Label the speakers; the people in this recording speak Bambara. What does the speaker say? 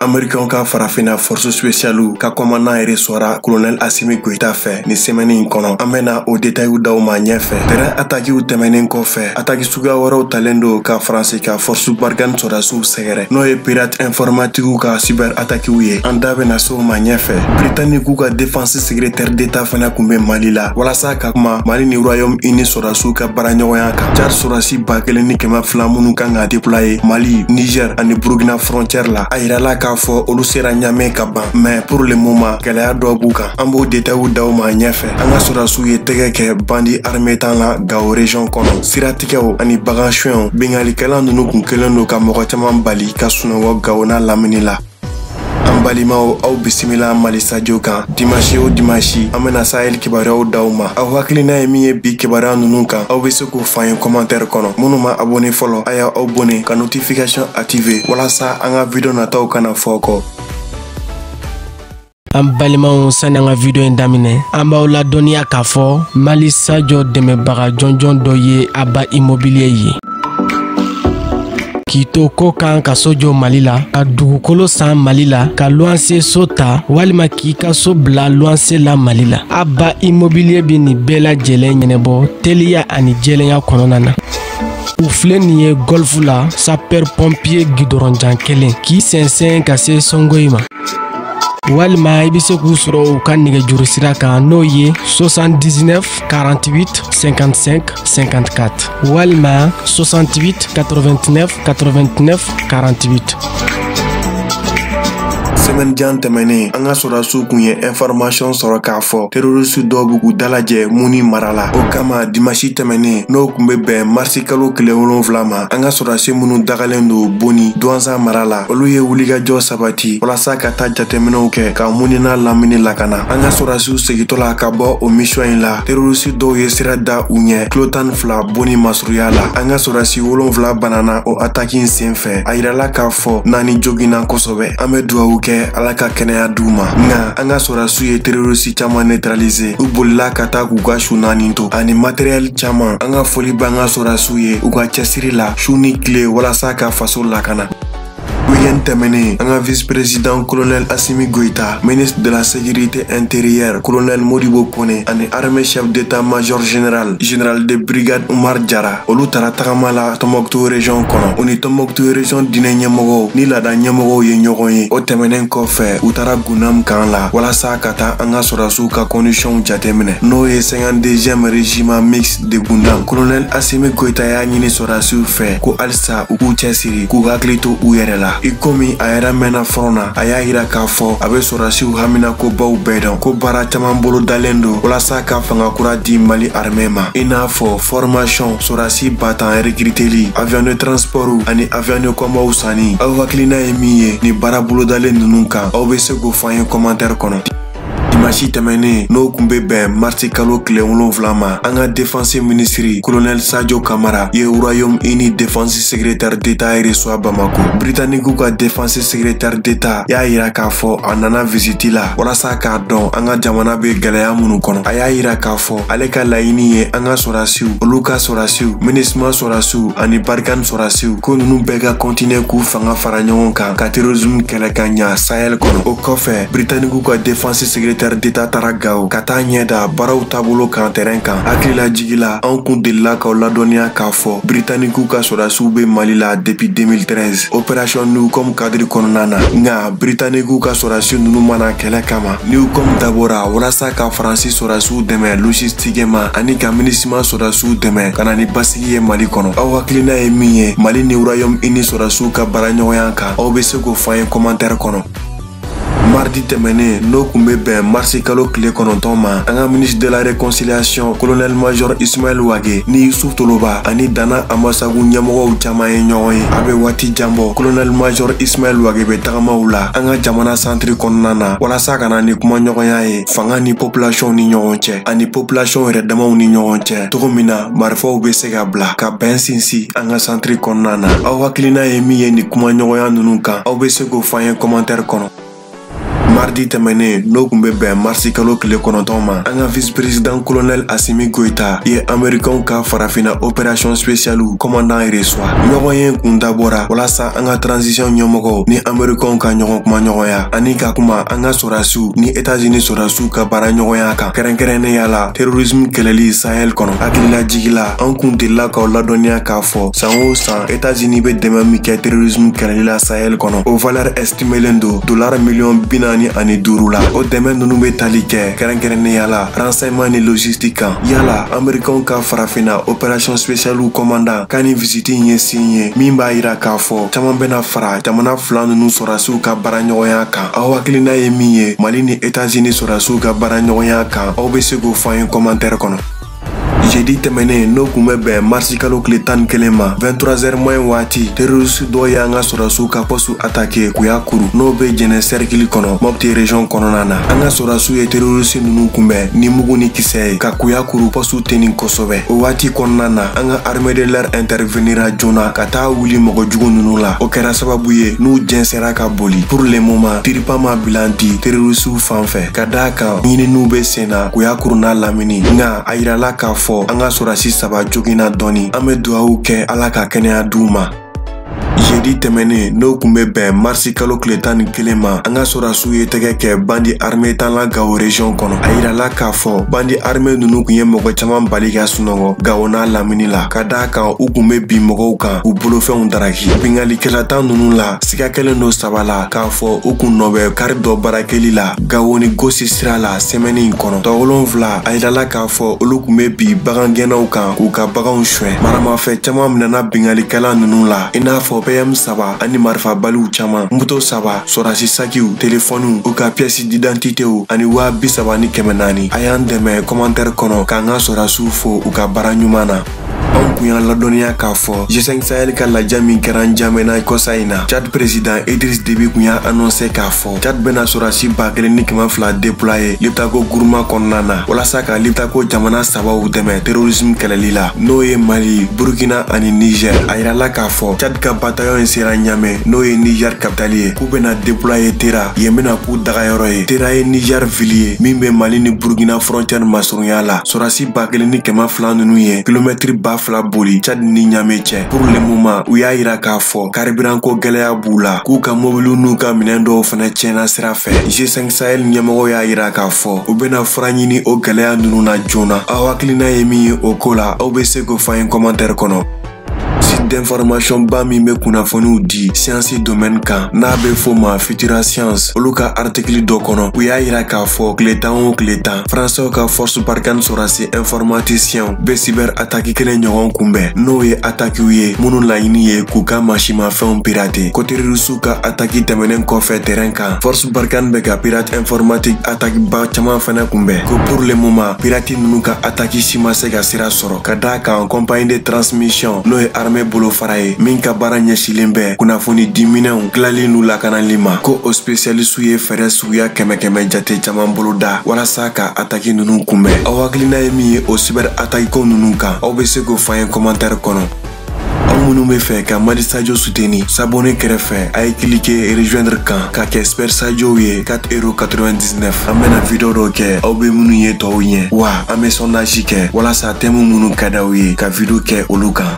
Speaker 1: Américain ka farafina force spéciale ka commandant yɛrɛ sɔra colonel Assimi Goïta fɛ ni semaine in kɔnɔ. An bɛna o détails d'aw ma ɲɛfɛ. Terrain attaque tɛmɛnen kɔfɛ, attaque suguya wɛrɛw talen do ka France ka force Barkhane sɔrasiw sɛgɛrɛ. N'o ye pirate informatique ka cyber attaque ye. An da bɛna se o ma ɲɛfɛ. Britannique ka défense secrétaire d'état fana kun bɛ Mali la. Walasa ka kuma Mali ni Royaume-Uni sɔrasiw ka baaraɲɔgɔnya kan. Tchad sɔrasi 1200 minnu kan ka déployer Mali, Niger ani Burkina frontière la. A yirala k'a fɔ olu sera ɲamɛ ka ban. Mais pour le moment, gɛlɛya dɔ b'u kan. An b'o détails d'aw ma ɲɛfɛ. An ka sɔrasiw ye tɛgɛ kɛ bandi armée tan la Gao région kɔnɔ. Siratigɛw ani bagan suɲɛw, bengalikɛla ninnu kun kelen do ka mɔgɔ caman bali ka sunɔgɔ Gao n'a lamini la. An balimaw aw bisimila Mali radio kan. Dimanche o dimanche an bɛna Sahel kibaruyaw d'aw ma. Aw hakilina ye min ye bi kibaruya ninnu kan, aw bɛ se k'o fɔ an ye commentaire kɔnɔ. Minnu ma abonné fɔlɔ, a y'a abonné ka notification activer walasa an ka video nataw kana fɔ kɔ.
Speaker 2: An balimaw sani an ka video in daminɛ, an b'aw ladɔnniya k'a fɔ Mali radio dɛmɛbaga jɔnjɔn dɔ ye Aba Immobilier ye. K'i to ko kan ka so jɔ Mali la, ka dugukolo san Mali la, ka luwanse so ta walima k'i ka so bila luwanse la Mali la. Aba Immobilier bi nin bɛɛ lajɛlen ɲɛnabɔ teliya ani jɛlenya kɔnɔna na. U filɛ nin ye golf la sapeur pompier gidɔrɔnjan kelen k'i sɛnsɛn ka se Songoyi ma. Walima i bɛ se k'u sɔrɔ u ka nɛgɛjuru sira kan n'o ye 79 48 55 54 walima 68 89 89 48.
Speaker 1: Semaine jan tɛmɛnen an ka sɔrasiw kun ye information sɔrɔ k'a fɔ terroriste dɔw b'u k'u dalajɛ Muni mara la. O kama dimanche tɛmɛnen n'o kun bɛ bɛn marsi kalo tile 7 ma, an ka sɔrasi minnu dagalen do Boni Douentza mara la, olu ye wulikajɔ sabati walasa ka taa jateminɛw kɛ ka Muni n'a lamini lakana. An ka sɔrasiw segitɔ la ka bɔ o mission in la, terroriste dɔw ye sira da u ɲɛ kilo 12 Boni masuruya la. An ka sɔrasi 7 banana o attaque in senfɛ. A yirala k'a fɔ 4 joginna kosɛbɛ. An bɛ dugawu kɛ Ala ka kɛnɛya d'u ma. Nga an ka sɔrasiw ye terroriste caman neutraliser. U bolila ka taa k'u ka su 4 to ani matériel caman. An ka foli b'an ka sɔrasiw ye u ka cɛsiri la su ni tile walasa ka faso lakana. Week-end tɛmɛnen an ka vice-président colonel Assimi Goïta, ministre de la sécurité intérieure colonel Modibo Kone ani armée chef d'état-major général de brigade Umar Jara olu taara tagama la Tombouctou région kɔnɔ. U ni Tombouctou région diinɛ ɲɛmɔgɔw ni laada ɲɛmɔgɔw ye ɲɔgɔn ye. O tɛmɛnen kɔfɛ u taara Gunam kan la walasa ka taa an ka sɔrasiw ka conditions jateminɛ n'o ye 52e régiment mixte de Gundam. Colonel Assimi Goïta y'a ɲini sɔrasiw fɛ ko halisa u k'u cɛsiri k'u hakili to u yɛrɛ la. I komi a yɛrɛ mɛnna front na, a y'a yira k'a fɔ a bɛ sɔrasiw hamina ko baw bɛɛ dɔn ko baara caman bolo dalen do walasa ka fanga kura di Mali armée ma. I n'a fɔ formation, sɔrasi batan recruteli, avion de transport ani avion de combat sanni. Aw hakilina ye min ye ni baara bolo dalen ninnu kan, aw bɛ se k'o fɔ an ye commentaire kɔnɔ. Dimanche tɛmɛnen n'o kun bɛ bɛn marsi kalo tile 7 ma, an ka défense ministre colonel Sadio Kamara ye Royaume-Uni défense secrétaire d'état reçoit Bamako. Britannique ka défense secrétaire d'état y'a yira k'a fɔ a nana visite la walasa k'a dɔn an ka jamana bɛ gɛlɛya minnu kɔnɔ. A y'a yira k'a fɔ ale ka laɲini ye an ka sɔrasiw, olu ka sɔrasiw, MINUSMA sɔrasiw ani Barkhane sɔrasiw ko ninnu bɛɛ ka continuer k'u fanga fara ɲɔgɔn kan ka terrorisme kɛlɛ ka ɲa Sahel kɔnɔ. O kɔfɛ Britannique ka défense secrétaire d'état taara Gao ka taa ɲɛda baaraw taabolo kan terrain kan. Hakilila jigila an kun delila k'aw ladɔnniya k'a fɔ Britannique ka sɔrasiw bɛ Mali la depuis 2013 opération Newcom cadre kɔnɔna na. Nga Britannique ka sɔrasiw ninnu mana kɛlɛ kama, Newcom dabɔra walasa ka Faransi sɔrasiw dɛmɛ logistiquement ani ka MINUSMA sɔrasiw dɛmɛ ka na ni basigi ye Mali kɔnɔ. Aw hakilina ye min ye Mali ni Royaume-Uni sɔrasiw ka baaraɲɔgɔnya kan, aw bɛ se k'o fɔ an ye commentaire kɔnɔ. Mardi tɛmɛnen n'o kun bɛ bɛn marsi kalo tile 9 ma, an ka ministre de la réconciliation colonel major Ismaël Wage ni Yusuf Toloba ani Dana Amasagu ɲɛmɔgɔw caman ye ɲɔgɔn ye. A bɛ waati jan bɔ colonel major Ismaël Wage bɛ tagamaw la an ka jamana centre kɔnɔna na walasa ka na ni kumaɲɔgɔnya ye fanga ni population ni ɲɔgɔn cɛ ani population yɛrɛ damaw ni ɲɔgɔn cɛ cogo min na marifaw bɛ se ka bila ka bɛn sinsin an ka centre kɔnɔna na. Aw hakilina ye min ye ni kumaɲɔgɔnya ninnu kan, aw bɛ se k'o fɔ an ye commentaire kɔnɔ. mardi tɛmɛnen n'o kun bɛ bɛn marisi kalo tile 9 ma an ka vice-président colonel Assimi Goïta ye américain ka farafina opération spéciale commandant reçoit ɲɔgɔn ye kun dabɔra walasa an ka transition ɲɛmɔgɔw ni américain ka ɲɔgɔn kuma ɲɔgɔnya ani ka kuma an ka sɔrasiw ni États-Unis sɔrasiw ka baara ɲɔgɔnya kan kɛrɛnkɛrɛnnenya la terrorisme kɛlɛli Sahel kɔnɔ hakililajigila an kun delila k'aw ladɔnniya k'a fɔ san o san États-Unis bɛ dɛmɛ min kɛ terrorisme kɛlɛli la Sahel kɔnɔ o valeur estimelen do $45 la o dɛmɛ nunu bɛ tali kɛ kɛrɛnkɛrɛnnenya la renseignement ni logistique kan yala américain ka farafina opération spéciale commandant ka ni visite ye sin ye min b'a yira k'a fɔ caman bɛna fara jamana fila nunu sɔrasiw ka baara ɲɔgɔnya kan aw hakilina ye min ye Mali ni États-Unis sɔrasiw ka baara ɲɔgɔnya kan aw bɛ se k'o fɔ an ye commentaire kɔnɔ. Jeudi tɛmɛnen n'o kun bɛ bɛn marisi kalo tile 11 ma 23h moins waati terroriste dɔw ye an ka sɔrasiw ka poste attaqué Kuyakuru n'o bɛ Jɛnɛ cercle kɔnɔ Mopti région kɔnɔna na an ka sɔrasiw ye terroriste ninnu kunbɛn ni mugu ni kisɛ ye ka Kuyakuru poste teni kosɛbɛ o waati kɔnɔna na an ka armée de l'air intervenira joona ka taa wuli mɔgɔ jugu ninnu la o kɛra sababu ye n'u jɛnsɛra ka boli pour le moment tiripa ma bilanti terroriste fan fɛ ka d'a kan ɲininiw bɛ sen na Kuyakuru n'a lamini nka a yirala k'a fɔ an ka sɔrasi 3 joginna dɔɔni an bɛ dugawu kɛ Ala ka kɛnɛya d'u ma. Jeudi tɛmɛnen n'o kun bɛ bɛn marisi kalo tile 11 ma an ka sɔrasiw ye tɛgɛ kɛ bandi armée tan la Gao région kɔnɔ a yirala k'a fɔ bandi armée ninnu kun ye mɔgɔ caman bali ka sunɔgɔ Gao n'a lamini la ka d'a kan u kun bɛ bin mɔgɔw kan u bolofɛnw daraki bingalikɛla tan ninnu la siga kɛlen do saba la k'a fɔ u kun nɔ bɛ kari dɔ baarakɛli la Gao ni Gosi sira la semaine in kɔnɔ tɔ 7 a yirala k'a fɔ olu kun bɛ bin bagangɛnnaw kan k'u ka baganw suɲɛ maramafɛn caman minɛna bingalikɛla ninnu la i n'a fɔ PM3 ani marifabaliw caman moto 3 sɔrasi sakiw telefɔniw u ka pièce d'identité ani $30,400 a y'an dɛmɛ commentaire kɔnɔ k'an ka sɔrasiw fo u ka baara ɲuman na. An kun y'a ladɔnniya k'a fɔ G5 Sahel ka lajɛ min kɛra N'Djamena kɔsa in na Tchad président Idriss Déby kun y'a annoncé k'a fɔ Tchad bɛna sɔrasi 1200 déployer Liptako groupement kɔnɔna na walasa ka Liptako jamana 3 dɛmɛ terrorisme kɛlɛli la n'o ye Mali, Burkina ani Niger a yirala k'a fɔ Tchad ka bataillon in sera Niamey n'o ye Niger capitale ye k'u bɛna déployer Tera yen bɛna k'u dagayɔrɔ ye Tera ye Niger ville ye min bɛ Mali ni Burkina frontière masurunya la sɔrasi 1200 ninnu ye kilomètre 2 boli Tchad ni Niamey cɛ pour le moment u y'a yira k'a fɔ carburant ko gɛlɛya b'u la k'u ka mobiliw n'u ka minɛn dɔw fana tiɲɛna sira fɛ G5 Sahel ɲɛmɔgɔw y'a yira k'a fɔ u bɛna fura ɲini o gɛlɛya ninnu na joona aw hakilina ye min ye o ko la aw bɛ se k'o fɔ an ye commentaire kɔnɔ. Site d'information ba min bɛ kunnafoniw di science domaine kan n'a bɛ f'o ma Futura Science olu ka article dɔ kɔnɔ u y'a yira k'a fɔ tile 10 o tile 10 Français ka force Barkhane sɔrasi informaticien bɛ cyber attaque kelen ɲɔgɔn kunbɛn n'o ye attaquew ye minnu laɲini ye k'u ka mansimafɛnw pirater côté russe ka attaque tɛmɛnen kɔfɛ terrain kan force Barkhane bɛ ka pirate informatique attaque ba caman fana kunbɛn ko pour le moment pirate ninnu ka attaque si ma se ka sira sɔrɔ ka d'a kan compagnie de transmission n'o ye armée bolo fara ye min ka baara ɲɛsilen bɛ kunnafoni di minɛnw tilali n'u lakanali ma ko o spécialiste ye fɛɛrɛ suguya 100 jate caman bolo da walasa ka attaque ninnu kunbɛn aw hakilina ye min ye o cyber attaque ko ninnu kan aw bɛ se k'o fɔ an ye commentaire kɔnɔ. Aw minnu bɛ fɛ ka Madi Sadio soutenir s'abonner kɛrɛfɛ a ye cliquer rejoindre kan ka kɛ expert Sadio ye €4.99 an bɛna video dɔ kɛ aw bɛ minnu ye tɔw ɲɛ wa an bɛ sondage kɛ walasa thème minnu ka d'aw ye ka video kɛ olu kan.